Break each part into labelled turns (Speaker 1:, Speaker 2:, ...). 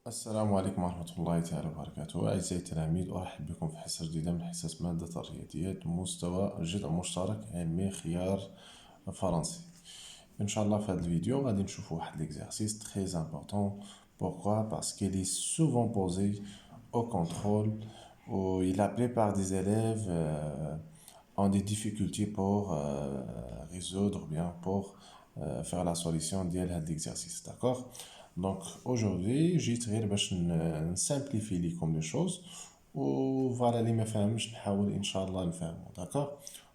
Speaker 1: السلام عليكم ورحمة الله تعالى وبركاته. أعزائي التلاميذ، أرحب بكم في حصة جديدة من حصص مادة الرياضيات مستوى جزء مشترك علمي خيار فرنسي. إن شاء الله في هذا الفيديو غادي نشوفوا واحد l'exercice très important. Pourquoi? Parce qu'il est souvent posé au contrôle où la plupart des élèves ont des difficultés pour résoudre ou bien pour faire la solution de l'exercice. D'accord? Donc aujourd'hui, j'ai tiré باش simplifier لكم les choses و voilà اللي ما فهمش نحاول ان شاء الله نفهمه. D'accord?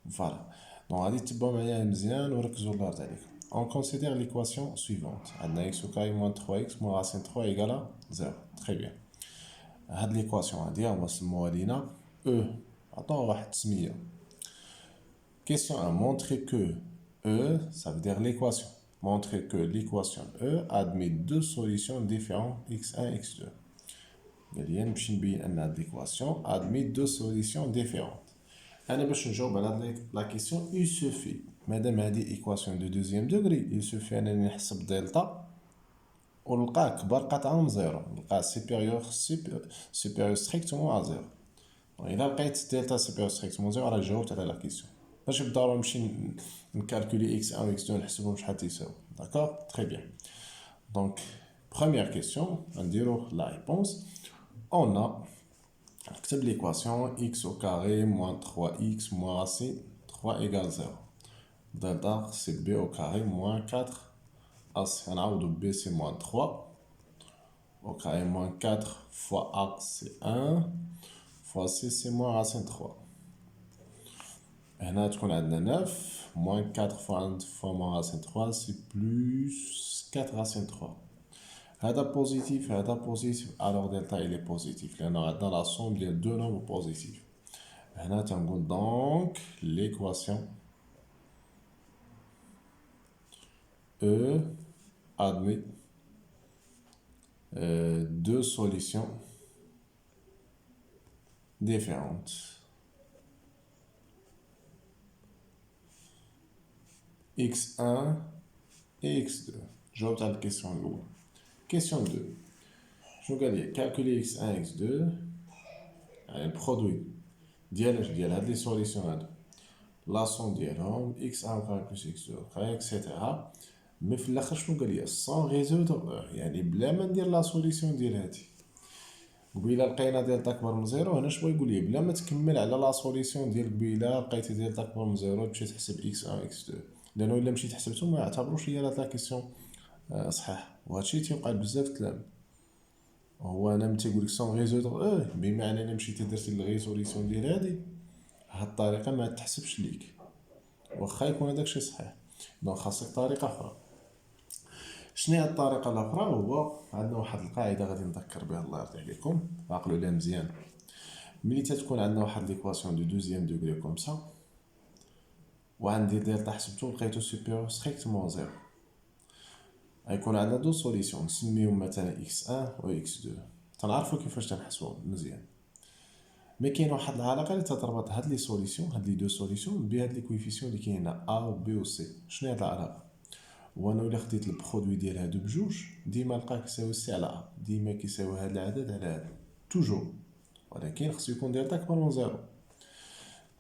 Speaker 1: Voilà. Donc غادي تتبعوا معايا مزيان وركزوا الله يرضي عليكم. On considère l'équation suivante. عندنا x au carré moins 3x moins racine 3 égale à 0. Très bien. هاد l'équation هادي هما سموها لينا E. عطوها واحد التسمية. Question 1. Montrer que E, ça veut dire l'équation. Montrer que l'équation E admet deux solutions différentes x1 et x2. L'équation admet deux solutions différentes. La question, il suffit. Madame a dit équation de deuxième degré, il suffit de نحسب delta ونلقاه كبر قطعا من زيرو، نلقاه supérieur strictement à zéro. إذا لقيت delta supérieur strictement à zéro راه جاوبت على la question. ماشي بالضرورة نمشي نكالكولي x1 و x2 نحسبهم شحال تيساوي. D'accord? Très bien. Donc, première question, on dirait la réponse. On a l'équation x au carré moins 3x moins racine 3 égale 0. Delta, c'est b au carré moins 4. On a b, c'est moins 3. Au carré moins 4 fois a, c'est 1. Fois c, c'est moins racine 3. هنا تكون عندنا 9 moins 4 fois moins racine 3 c'est plus 4 racine 3. هذا positif, alors delta il est positif. لأن عندنا la somme des deux nombres positifs. هنا تنقول donc l'équation E admet deux solutions différentes. x1 et x2. جاوبت على الكيسيون الأولى. Question 2. شنو قال لي؟ calculer x1 et x2 يعني البرودوي ديال هاد لي سوليسيون هادو لا سون ديالهم x1 au carré plus x2 au carré اكسيتيرا. مي في الاخر شنو قال لي؟ سون ريزودر، يعني بلا ما ندير لا سوليسيون ديال هادي. قبيله لقينا ديالتا اكبر من زيرو، هنا شنو يقول لي؟ بلا ما تكمل على لا سوليسيون ديال قبيله لقيتي ديالتا اكبر من زيرو تمشي تحسب x1 x2، لانه الا مشيت حسبتهم ما يعتبروش هي لا كيسيون صحيح. وهادشي تيوقع بزاف التلاميذ. هو انا ملي تيقول لك سون ريزودر بمعنى انا مشيت درتي الريزوليسيون ديال هادي، هاد الطريقه ما تحسبش ليك واخا يكون هذاك الشيء صحيح. دونك خاصك طريقه اخرى. شنو هي الطريقه الاخرى؟ هو عندنا واحد القاعده غادي نذكر بها الله يرضي عليكم، عقلوا عليها مزيان. ملي تتكون عندنا واحد ليكواسيون دو دوزيام دوغري كوم سا وعندي دلتا حسبتو لقيتو سوبيريور ستريكتومون زيرو، غيكون عندنا دو سوليسيون نسميهم مثلا x1 و x2. تنعرفوا كيفاش تنحسبوهم مزيان. مي كاين واحد العلاقه اللي تتربط هاد لي سوليسيون، هاد لي دو سوليسيون بهاد لي كويفيسيون اللي كاينين a و b و c. شنو هاد العلاقه؟ هو انا الا خديت البرودوي ديال هادو بجوج ديما نلقاه كيساوي c على a، ديما كيساوي هاد العدد على هذا توجور، ولكن خصو يكون ديالتا اكبر من زيرو.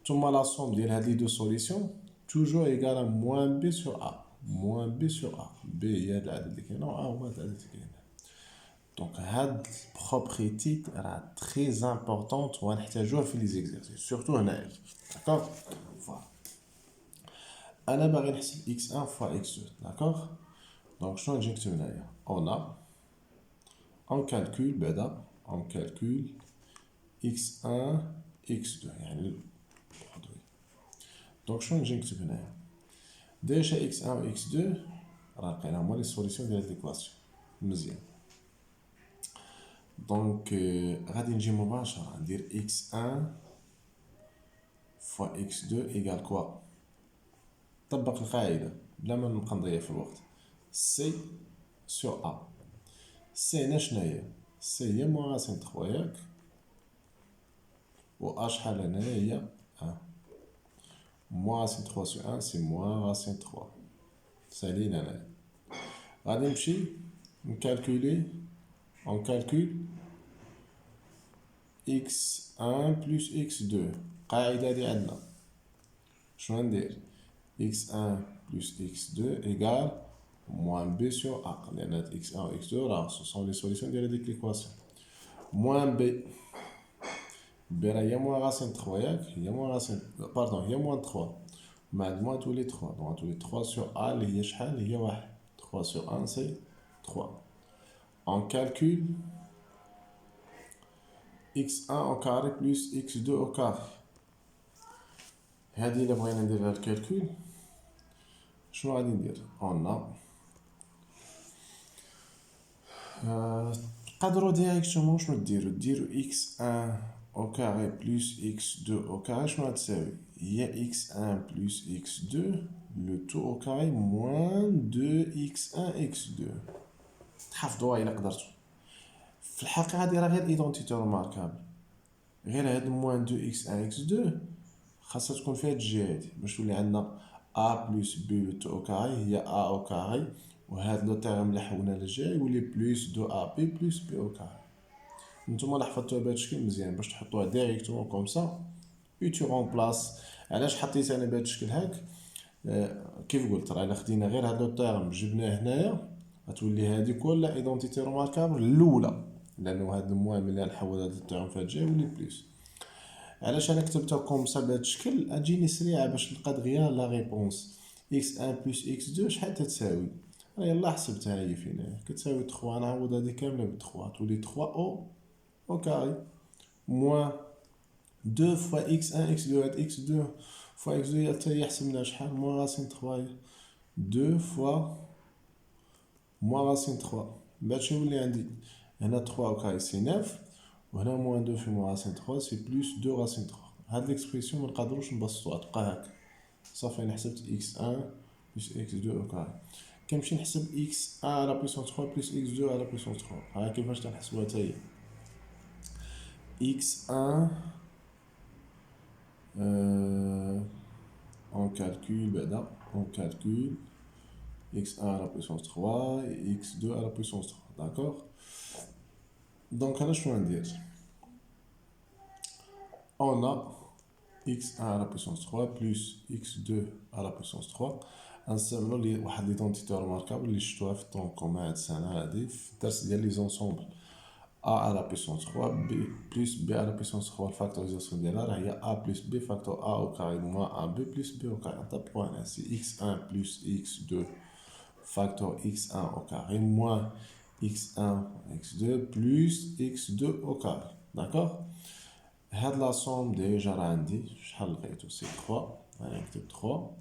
Speaker 1: ثم لا سوم ديال هاد لي دو سوليسيون توجور ايكال موان b sur a، موان b sur a. b هي هاد العدد اللي كاين و a هو هاد العدد اللي كاين. دونك هاد البروبريتي راه تري امبورطونط وغنحتاجوها في لي زيكزارسيس سورتو هنايا. داكوغ؟ فوالا. انا باغي نحسب x1 فوا x2. داكوغ؟ دونك شنو نجي نكتب هنايا؟ اون كالكول بعدا اون كالكول x1 x2 يعني البرودوي. دونك شنو نجي نكتب هنايا؟ ديجا x1 و x2 راه لقينا هما لي سوليسيون ديال هاد ليكواسيون مزيان. دونك غادي نجي مباشرة ندير x1 فوا x2 إيكال كوا؟ طبق القاعدة بلا ما نبقى نضيع في الوقت. c sur a. c هنا شناهي؟ c هي موان راسين 3 ياك، و a شحال هنايا هي 1. موان راسين 3 sur 1 سي موان راسين 3. سالينا هنايا. غادي نمشي نكالكولي On calcule x1 plus x2. قاعدة اللي عندنا شنو ندير x1 plus x2 égale moins b sur a لأن x1 و x2 راه ce sont les solutions ديال هذيك l'équation moins b b راه هي moins racine 3 ياك هي moins racine باردون هي moins 3 مع moins tous les 3 donc tous les 3 sur a اللي هي شحال هي 1 3 sur 1 c'est 3 on calcule x1 au carré plus x2 au carré هذه إلا بغينا نديرها الكالكول شنو غادي ندير on a تقدروا ديريكتومون شنو ديروا x1 au carré plus x2 au carré شنو غتساوي هي x1 plus x2 le tout au carré moins 2x1 x2 تحفظوها إلا قدرتوا في الحقيقة هادي راه غير ايدونتيتي روماركابل غير هاد موان 2x1 x2 خاصها تكون فيها الجي هادي باش تولي عندنا a plus b le tout au carré هي a au carré وهاد لو تيرم اللي حولنا للجي يولي بلس 2ab plus b au carré نتوما لا حفظتوها بهاد الشكل مزيان باش تحطوها ديريكتومون كوم سا و تو رومبلاس علاش حطيت انا بهاد الشكل هاك كيف قلت راه الا خدينا غير هاد لو تيرم جبناه هنايا غتولي هادي كلها ايدونتيتي روماركابل الاولى لانه هاد الموان ملي غنحول هاد التيرم في هاد الجهه يولي بلس علاش انا كتبتها كوم سا بهاد الشكل اجيني سريعه باش نلقى دغيا لا ريبونس x1 بلس x2 شحال تتساوي يلا حسبتها هي فين كتساوي 3 نعوض هادي كامله ب 3 تولي 3 au carré moins 2 fois x1 x2 هاد x2 fois x2 حتى هي حسبنا شحال moins racine 3 2 fois moins racine 3 باش يولي عندي هنا 3 au carré سي 9 وهنا moins 2 في moins racine 3 سي بلس 2 racine 3 هاد ليكسبريسيون منقدروش نبسطوها تبقى هاكا صافي انا حسبت x1 plus x2 au carré كنمشي نحسب x1 à la puissance 3 plus x2 à la puissance 3 ها كيفاش تنحسبوها حتى هي x1 on calcule بعدا on calcule x1 à la puissance 3 et x2 à la puissance 3 d'accord donc انا شنو ندير on a x1 à la puissance 3 plus x2 à la puissance 3 غنستعملو لي واحد ليدونتيتي روماركابل اللي شفتوها في الطون كومون هاد السنه هادي في الدرس ديال لي زونسومبل a à la puissance 3 b plus b à la puissance 3 الفاكتوريزاسيون ديالها راه هي a plus b فاكتور a au carré moins ab plus b au carré نطبقوها هنا سي x1 plus x2 facteur x1 au carré moins x1 x2 plus x2 au carré d'accord هاد لا سوم ديجا راه عندي شحال لقيتو سي 3 انا نكتب 3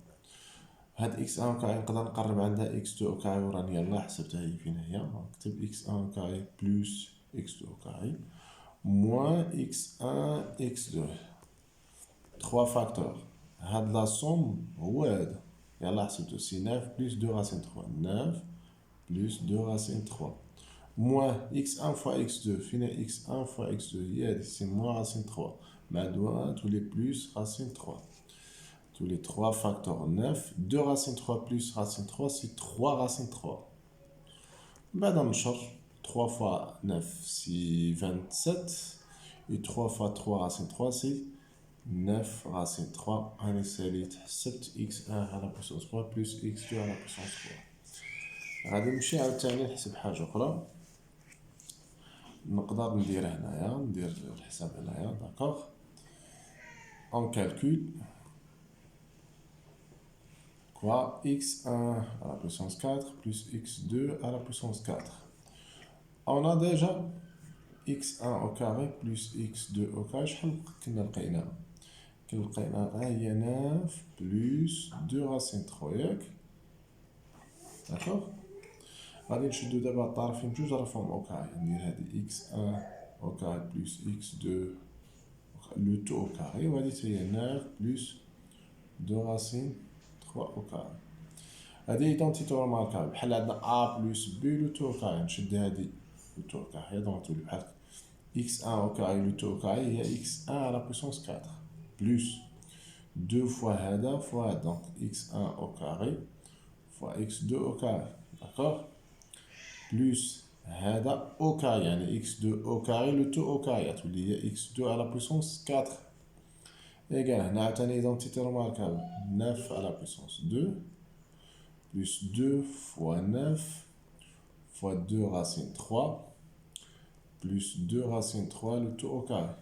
Speaker 1: هاد x1 au carré نقدر نقرب عندها x2 au carré وراني يلاه حسبتها هي فين هي نكتب x1 au carré plus x2 au carré moins x1 x2 3 facteurs هاد لا سوم هو هذا يلا حسبتو سي 9 plus 2 racine 3 9 plus 2 racine 3 moins x1 fois x2 فين x1 fois x2 هي هادي سي moins racine 3 مع 2 tous les plus racine 3 tous les 3 facteurs 9 2 racine 3 plus racine 3 c'est 3 racine 3 بعد نشر 3 fois 9 c'est 27 et 3 fois 3 racine 3 c'est 9 racine 3 أنا ساليت حسبت x1 à la puissance 3 plus x2 à la puissance 3 غادي نمشي عاوتاني نحسب حاجة أخرى نقدر ندير هنايا ندير الحساب هنايا داكوغ on calcule quoi x1 à la puissance 4 plus x2 à la puissance 4 on a déjà x1 au carré plus x2 au carré شحال كنا لقيناها هي 9 plus 2 racine 3 ياك داكوغ غادي نشدو دابا الطرفين بجوج رافهم او كاري ندير هادي x1 au carré plus x2 le tout au carré وهادي حتى هي 9 plus 2 racine 3 au carré هادي ايدونتيتي روماركابل بحال عندنا a plus b le tout au carré نشد هادي le tout au carré دونك تولي بحال x1 au carré le tout au carré هي x1 à la puissance 4 plus 2 fois هذا fois هذا donc x1 au carré fois x2 au carré d'accord plus هذا au carré يعني x2 au carré le tout au carré غتولي هي x2 à la puissance 4 égal هنا عاوتاني identité remarquable 9 à la puissance 2 plus 2 fois 9 fois 2 racine 3 plus 2 racine 3 le tout au carré.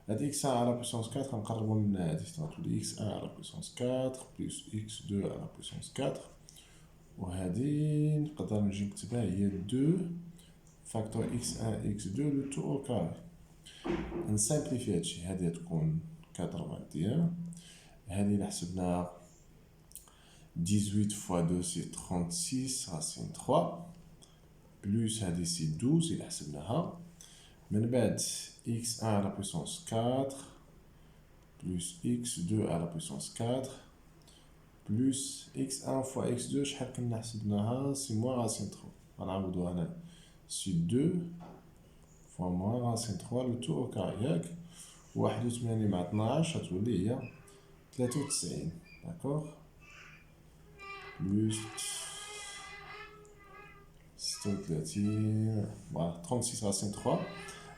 Speaker 1: هاد x1 à la puissance 4 غنقربو منها هادي غتولي x1 à la puissance 4 plus x2 à la puissance 4 وهادي نقدر نجي نكتبها هي 2 facteur x1 x2 le tout au carré. نسامبليفي هادشي هادي تكون 81 هادي اللي حسبناها 18 fois 2 c'est 36 racine 3 plus هادي c'est 12 اللي حسبناها من بعد x1 à la puissance 4 plus x2 à la puissance 4 plus x1 fois x2 شحال كنا حسبناها c'est moins racine 3 غنعوضو هنا c'est 2 fois moins racine 3 le tout au carré ياك 81 مع 12 غتولي هي 93 d'accord plus 36 voilà 36 racine 3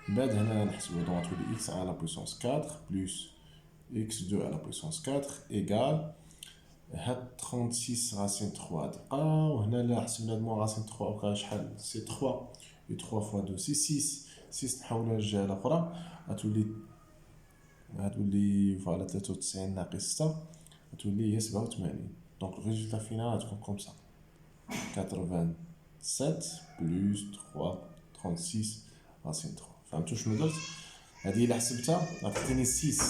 Speaker 1: بعد هنا نحسبو دونك غتولي x1 à la puissance 4 plus x2 à la puissance 4 égale هاد 36 racine 3 تبقى وهنا لا حسبنا المون racine 3 وكا شحال سي 3 et 3 fois 2 c'est 6 6 نحولها للجهة الأخرى غتولي فوالا 93 ناقص 6 غتولي هي 87 دونك الريزولتا فينال غتكون كوم سا 87 plus 3 36 racine 3 فهمتو شنو درت هادي إلا حسبتها غتعطيني 6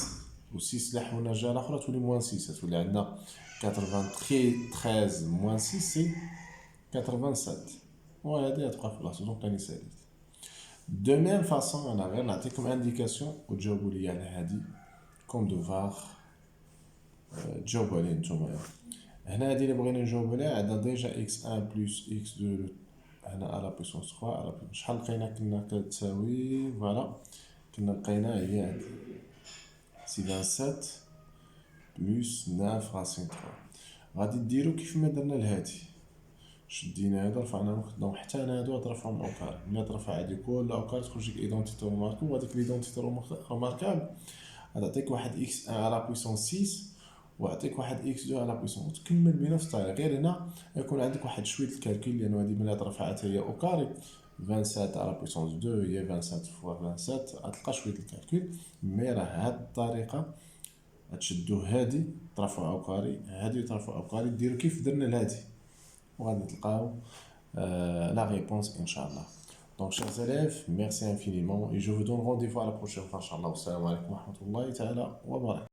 Speaker 1: و 6 إلا حولنا الجهة الأخرى تولي موان 6 غتولي عندنا 93 موان 6 سي 87 وهادي غتبقى في بلاصتو دونك راني ساليت دو ميم فاصون انا غير نعطيكم انديكاسيون وتجاوبوا لي على هادي كوم دوفار تجاوبوا عليه نتوما هنا هادي اللي بغينا نجاوبوا عليها عندنا ديجا x1 بلس x2 هنا على بويسونس 3 على بويسونس شحال لقينا كنا كتساوي فوالا كنا لقينا هي هادي سي 27 بلس 9 راسين 3 غادي ديرو كيف ما درنا لهادي شدينا هادو رفعناهم دونك حتى هنا هادو غترفعهم او كاري ملي ترفع هادي كل او كاري تخرج لك ايدونتيتي روماركابل وهاديك ليدونتيتي روماركابل غتعطيك واحد x1 على بويسونس 6 ويعطيك واحد x2 على بويسونس تكمل بنفس الطريقه غير هنا يكون عندك واحد شويه الكالكول لان هادي ملي ترفعتها هي او كاري 27 على بويسونس 2 هي 27 فوا 27 غتلقى شويه الكالكول مي راه هاد الطريقه غتشدو هادي ترفعو او كاري هادي ترفعو او كاري ديرو كيف درنا لهادي وغادي تلقاو la réponse Inch'Allah. Donc chers élèves, merci infiniment et je vous donne rendez-vous à la prochaine fois Inch'Allah. Assalamu alaikum wa rahmatullahi ta'ala wa barakatuh.